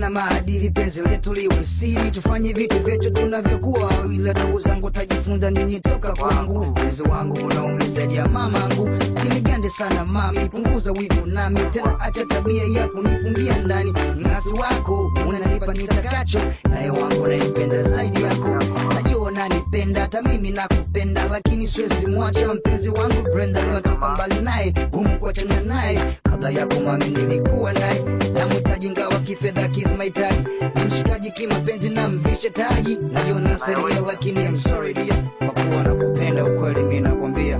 na maadili, penzi letu liwe siri, tufanye vitu vyetu tunavyokuwa, ila ndugu zangu tajifunza nini toka kwangu. Mpenzi wangu unaumri zaidi ya mamangu, sinigande sana mami, punguza wivu nami, tena acha tabia ya kunifungia ndani. Ngasi wako unanipa nitakacho, naye wangu naipenda zaidi yako. Najua unanipenda hata mimi nakupenda, lakini siwezi mwacha mpenzi wangu Brenda, natoka mbali naye, gumu kuachana naye. Kabla yako mami nilikuwa naye, namhitaji ingawa kifedha kizimahitaji, nimshikaji kimapenzi na mvishe taji. Najua nasalia lakini I'm sorry dear, kwa kuwa nakupenda ukweli mimi nakwambia.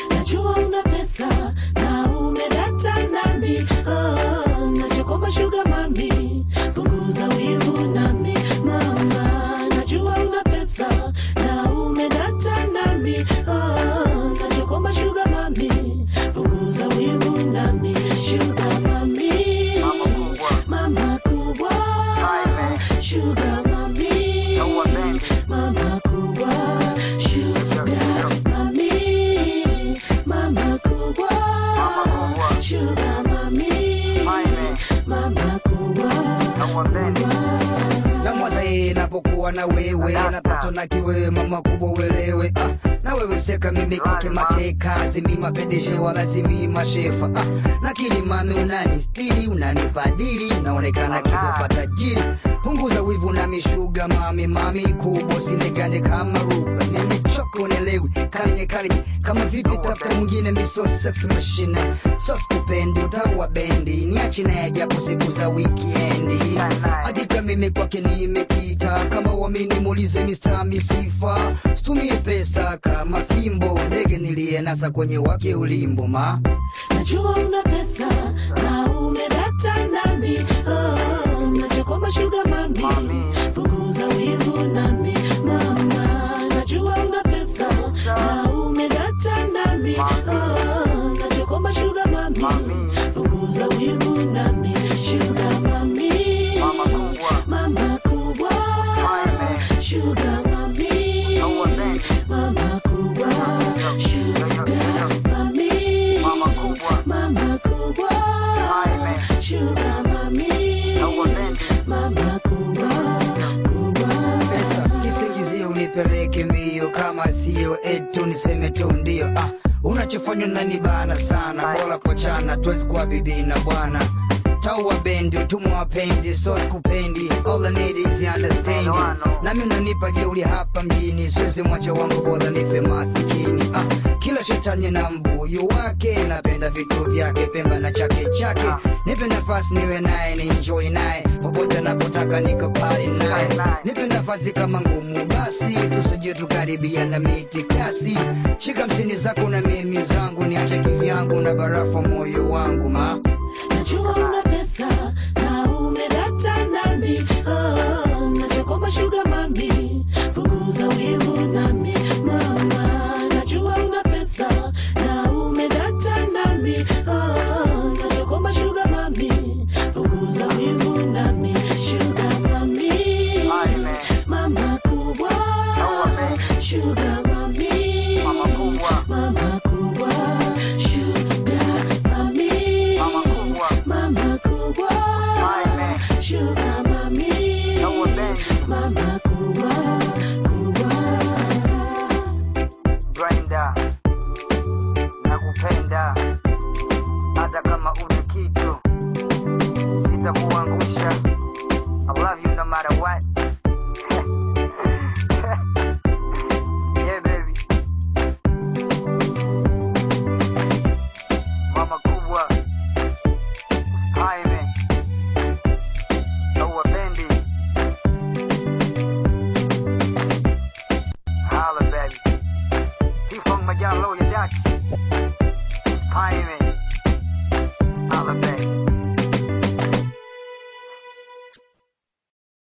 Najua una pesa na umedata nami, nachokopa sugar mami, punguza wivu nami mama. Najua una pesa na umedata nami, nachokopa sugar mami, punguza wivu nami. Sugar mami, mama kubwa, sugar mami, mama kubwa, sugar mami, mama kubwa, sugar mami, mama kubwa. Na mwazae napokuwa na wewe, napatwa na kiwewe mama kubwa uelewe. Na wewe seka mimi kwake mateka, zimi mapendeshe wala zimi mashefa. Na kilimami unanistiri, unanipadiri, naonekana kibopa tajiri. Punguza wivu na mishuga mami, mami kubwa sinigande kama ruba. Nimechoka unelewi, kalinye kama vipi tafuta mwingine, miso sex machine. So skupendi utawa bendi, niachi naye japo siku za weekendi. Adika mimi kwake nimekita, kama uamini muulize Mr. Misifa. Stumie pesa kama fimbo, ndege niliyenasa kwenye wake ulimbo ma. Najua una pesa na umedata nami, nachokopa sugar mami, punguza wivu nami mama. Najua una pesa na umedata nami, nachokopa sugar mami, punguza wivu nami. Sugar mami, mama kubwa, sugar mami, mama kubwa, sugar mami, mama kubwa, sugar mami, mama kubwa. Pesa kisingizio unipeleke mbio, kama siyo etu niseme tu ndio. Unachofanya unanibana sana, bora kuachana tuwezi kuwa bibi na bwana. Tawa bendi utumwa wapenzi, so sikupendi, all I need is understanding. Nami unanipa jeuri hapa mjini, siwezi mwacha wangu bora nife masikini. Kila shetani na mbuyu wake, napenda vitu vyake, pemba na chake. Nipe nafasi niwe naye, ni enjoy naye, popote napotaka niko pale naye. Nipe nafasi kama ngumu basi, tusije tukaribia na miti kasi. Shika msini zako na mimi zangu, niache kivyangu na barafu moyo wangu ma. Najua una pesa na umedata nami, nachokopa sugar mami, punguza wivu nami mama. Najua una pesa na umedata nami, nachokopa sugar mami, punguza wivu nami. Sugar mami, mama kubwa, sugar mami, mama kubwa, sugar mami, mama kubwa, sugar mami, mama kubwa. Brenda, nakupenda hata kama una kitu, sitakuangusha. I love you no matter what.